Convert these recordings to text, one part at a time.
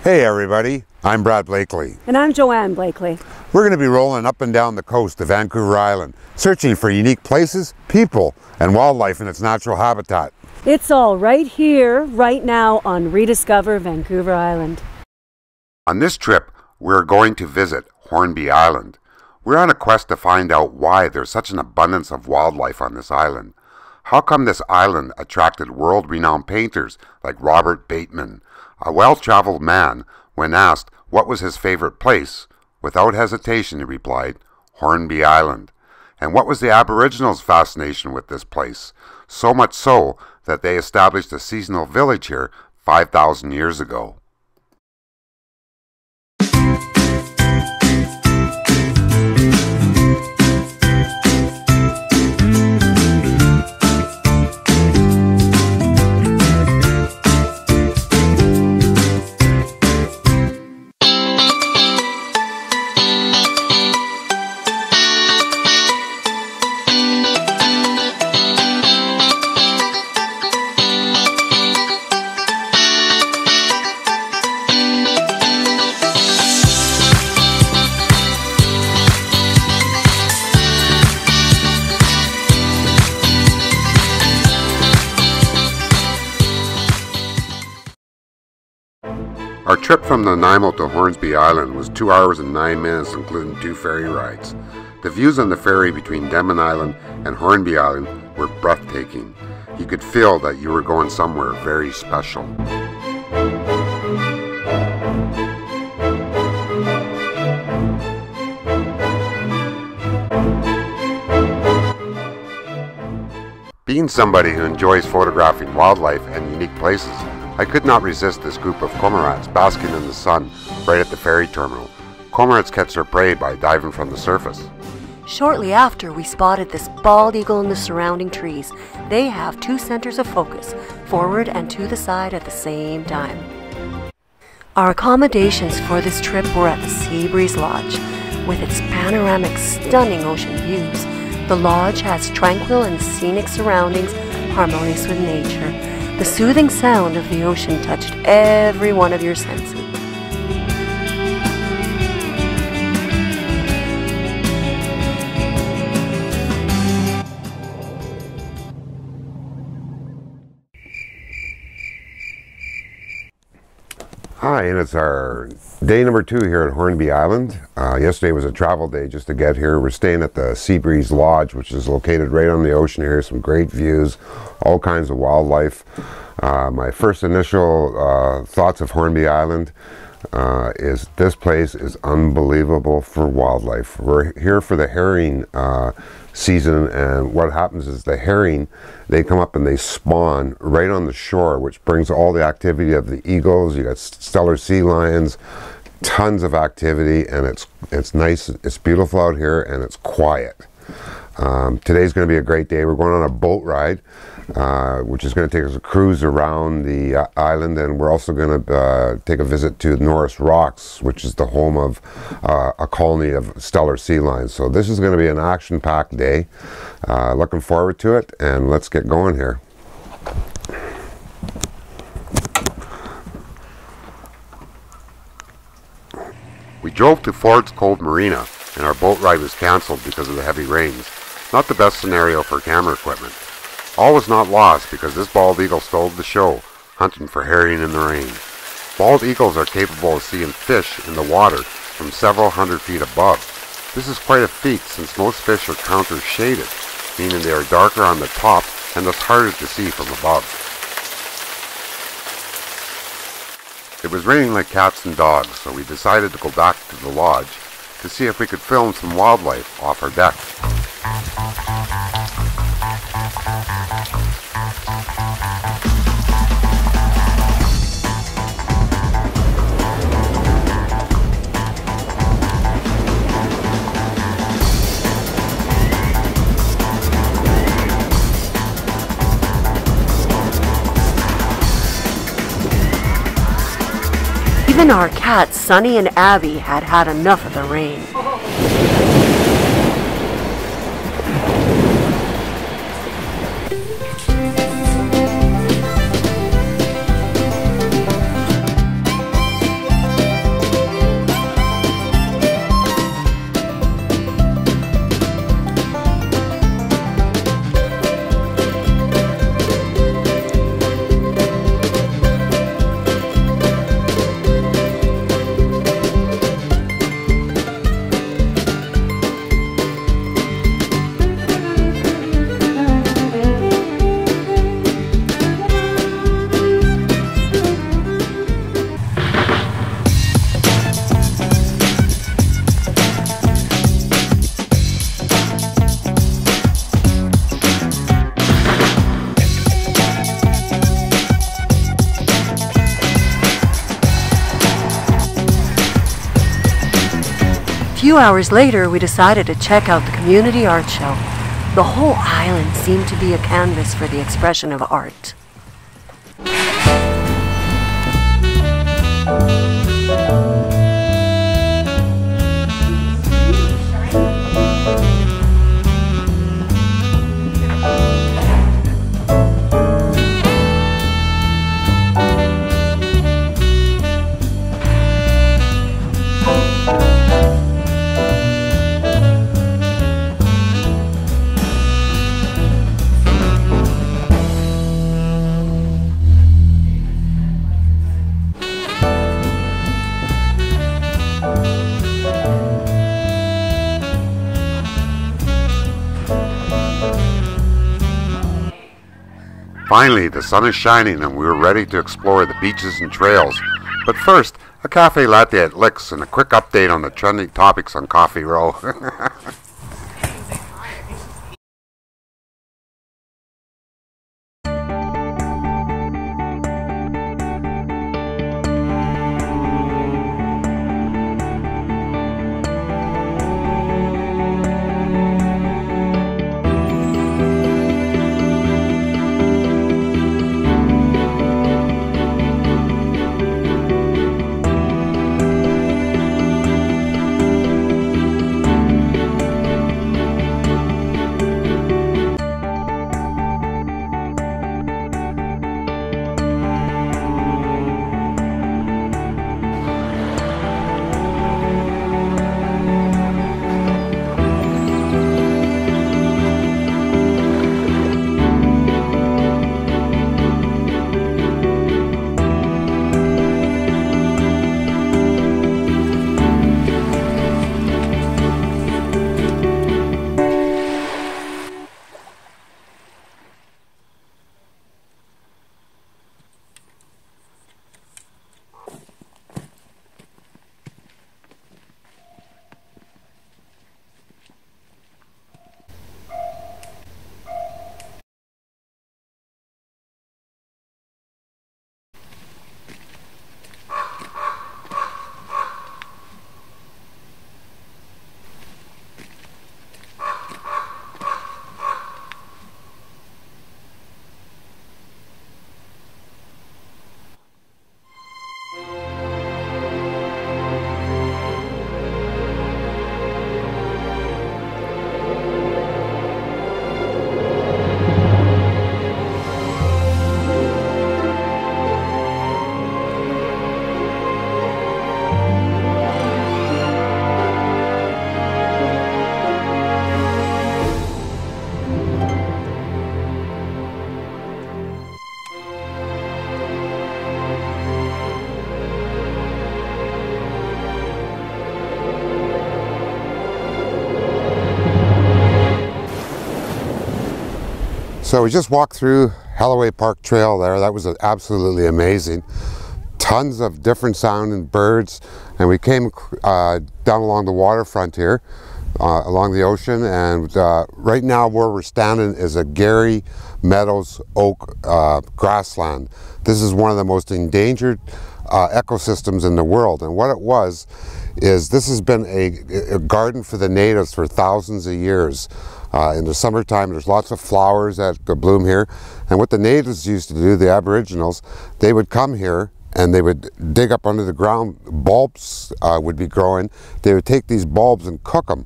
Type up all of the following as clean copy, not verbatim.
Hey everybody, I'm Brad Blakely. And I'm Joanne Blakely. We're going to be rolling up and down the coast of Vancouver Island, searching for unique places, people, and wildlife in its natural habitat. It's all right here, right now on Rediscover Vancouver Island. On this trip, we're going to visit Hornby Island. We're on a quest to find out why there's such an abundance of wildlife on this island. How come this island attracted world-renowned painters like Robert Bateman? A well-traveled man, when asked what was his favorite place, without hesitation he replied, Hornby Island. And what was the Aboriginals' fascination with this place? So much so that they established a seasonal village here 5,000 years ago. Our trip from Nanaimo to Hornsby Island was 2 hours and 9 minutes, including 2 ferry rides. The views on the ferry between Denman Island and Hornby Island were breathtaking. You could feel that you were going somewhere very special. Being somebody who enjoys photographing wildlife and unique places, I could not resist this group of cormorants basking in the sun right at the ferry terminal. Cormorants catch their prey by diving from the surface. Shortly after, we spotted this bald eagle in the surrounding trees. They have 2 centers of focus, forward and to the side at the same time. Our accommodations for this trip were at the Seabreeze Lodge. With its panoramic, stunning ocean views, the lodge has tranquil and scenic surroundings harmonious with nature. The soothing sound of the ocean touched every one of your senses. Hi, and it's our day number 2 here at Hornby Island. Yesterday was a travel day just to get here. We're staying at the Seabreeze Lodge, which is located right on the ocean here. Some great views, all kinds of wildlife. My first initial thoughts of Hornby Island is this place is unbelievable for wildlife. We're here for the herring season, and what happens is the herring, they come up and they spawn right on the shore, which brings all the activity of the eagles. You got stellar sea lions, tons of activity, and it's nice, it's beautiful out here, and it's quiet. Today's going to be a great day. We're going on a boat ride, which is going to take us a cruise around the island, and we're also going to take a visit to Norris Rocks, which is the home of a colony of stellar sea lions. So this is going to be an action-packed day. Looking forward to it, and let's get going here. We drove to Ford's Cove Marina, and our boat ride was cancelled because of the heavy rains. Not the best scenario for camera equipment. All was not lost because this bald eagle stole the show, hunting for herring in the rain. Bald eagles are capable of seeing fish in the water from several hundred feet above. This is quite a feat since most fish are counter shaded, meaning they are darker on the top and thus harder to see from above. It was raining like cats and dogs, so we decided to go back to the lodge to see if we could film some wildlife off our deck. Even our cats, Sunny and Abby, had had enough of the rain. few hours later, we decided to check out the community art show. The whole island seemed to be a canvas for the expression of art. Finally, the sun is shining and we're ready to explore the beaches and trails. But first, a cafe latte at Licks and a quick update on the trending topics on Coffee Row. So we just walked through Hellaway Park Trail there. That was absolutely amazing. Tons of different sounding birds, and we came down along the waterfront here, along the ocean, and right now where we're standing is a Gary Meadows oak grassland. This is one of the most endangered ecosystems in the world, and what it was is this has been a garden for the natives for thousands of years. In the summertime, there's lots of flowers that bloom here, and what the natives used to do, the Aboriginals, they would come here and they would dig up under the ground. Bulbs would be growing. They would take these bulbs and cook them,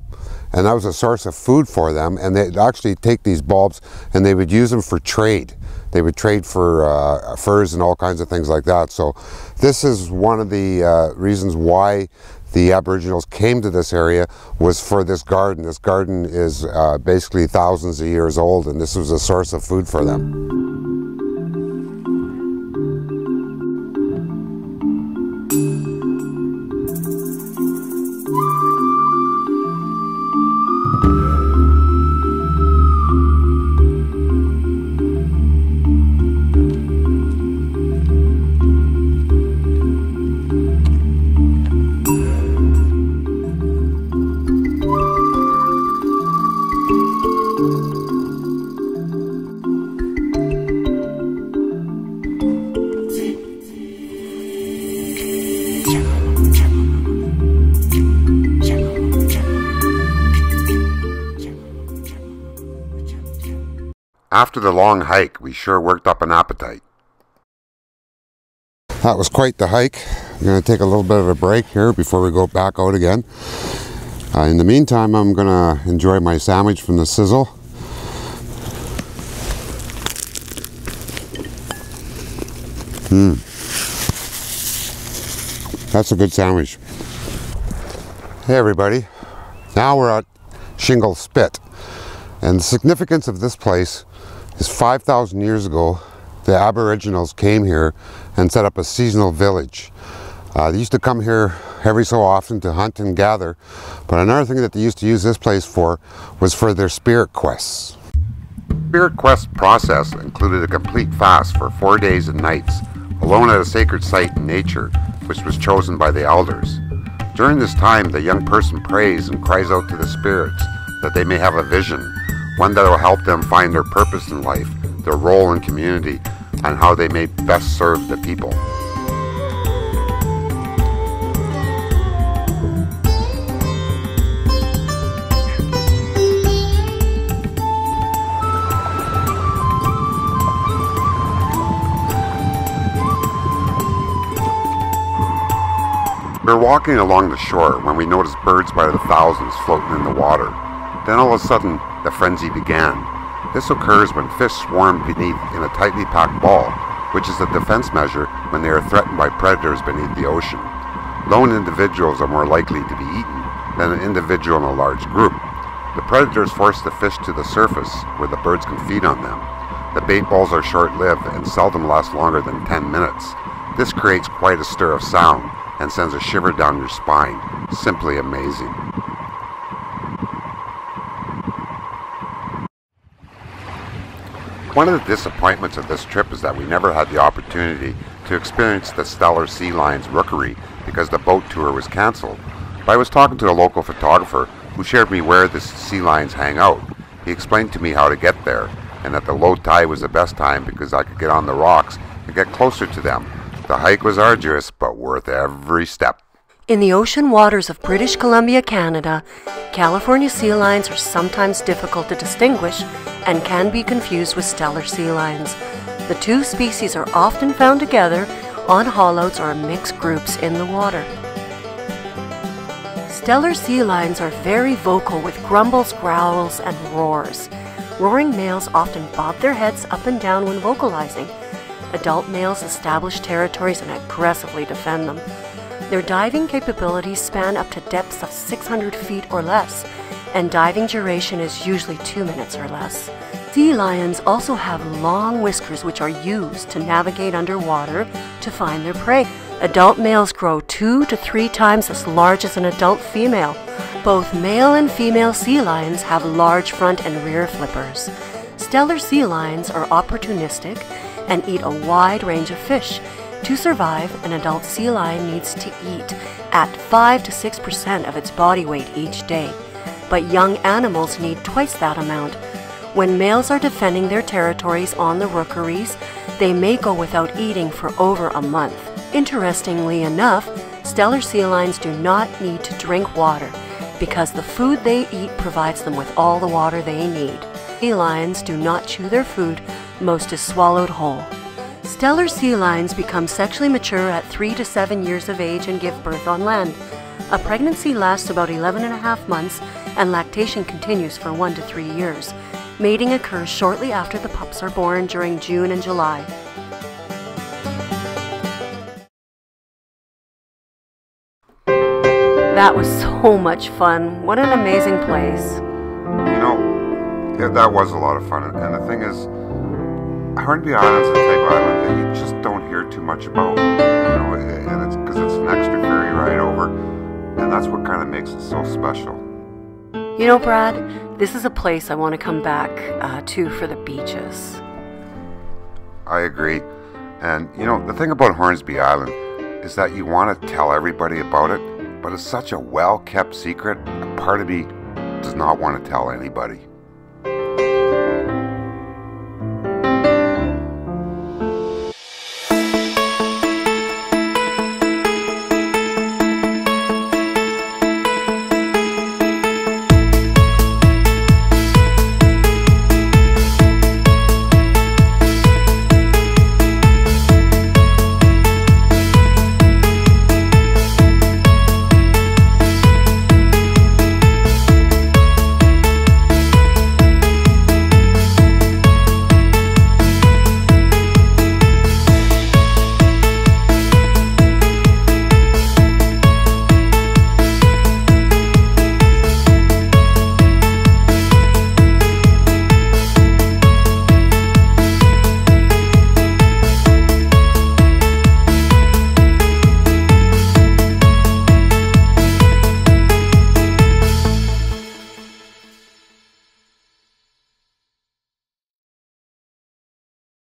and that was a source of food for them. And they'd actually take these bulbs and they would use them for trade. They would trade for furs and all kinds of things like that. So this is one of the reasons why the Aboriginals came to this area, was for this garden. This garden is basically thousands of years old, and this was a source of food for them. After the long hike, we sure worked up an appetite. That was quite the hike. I'm going to take a little bit of a break here before we go back out again. In the meantime, I'm going to enjoy my sandwich from the Sizzle. That's a good sandwich. Hey everybody, now we're at Shingle Spit, and the significance of this place is 5,000 years ago the Aboriginals came here and set up a seasonal village. They used to come here every so often to hunt and gather, but another thing that they used to use this place for was for their spirit quests. Spirit quest process included a complete fast for 4 days and nights, alone at a sacred site in nature, which was chosen by the elders. During this time, the young person prays and cries out to the spirits that they may have a vision, one that will help them find their purpose in life, their role in community, and how they may best serve the people. We were walking along the shore when we noticed birds by the thousands floating in the water. Then all of a sudden, the frenzy began. This occurs when fish swarm beneath in a tightly packed ball, which is a defense measure when they are threatened by predators beneath the ocean. Lone individuals are more likely to be eaten than an individual in a large group. The predators force the fish to the surface where the birds can feed on them. The bait balls are short-lived and seldom last longer than 10 minutes. This creates quite a stir of sound and sends a shiver down your spine. Simply amazing. One of the disappointments of this trip is that we never had the opportunity to experience the stellar sea lions rookery because the boat tour was cancelled. But I was talking to a local photographer who shared me where the sea lions hang out. He explained to me how to get there, and that the low tide was the best time because I could get on the rocks and get closer to them. The hike was arduous, but worth every step. In the ocean waters of British Columbia, Canada, California sea lions are sometimes difficult to distinguish and can be confused with stellar sea lions. The two species are often found together on haulouts or mixed groups in the water. Stellar sea lions are very vocal with grumbles, growls, and roars. Roaring males often bob their heads up and down when vocalizing. Adult males establish territories and aggressively defend them. Their diving capabilities span up to depths of 600 feet or less, and diving duration is usually 2 minutes or less. Sea lions also have long whiskers which are used to navigate underwater to find their prey. Adult males grow 2 to 3 times as large as an adult female. Both male and female sea lions have large front and rear flippers. Stellar sea lions are opportunistic and eat a wide range of fish. To survive, an adult sea lion needs to eat at 5 to 6% of its body weight each day, but young animals need twice that amount. When males are defending their territories on the rookeries, they may go without eating for over a month. Interestingly enough, stellar sea lions do not need to drink water because the food they eat provides them with all the water they need. Sea lions do not chew their food. Most is swallowed whole. Stellar sea lions become sexually mature at 3 to 7 years of age and give birth on land. A pregnancy lasts about 11.5 months and lactation continues for 1 to 3 years. Mating occurs shortly after the pups are born during June and July. That was so much fun. What an amazing place. You know, yeah, that was a lot of fun. And the thing is, Hornby Island's a type of island that you just don't hear too much about. You know, and it's because it's an extra ferry ride over. And that's what kind of makes it so special. You know, Brad, this is a place I want to come back to for the beaches. I agree. And, you know, the thing about Hornsby Island is that you want to tell everybody about it, but it's such a well-kept secret, a part of me does not want to tell anybody.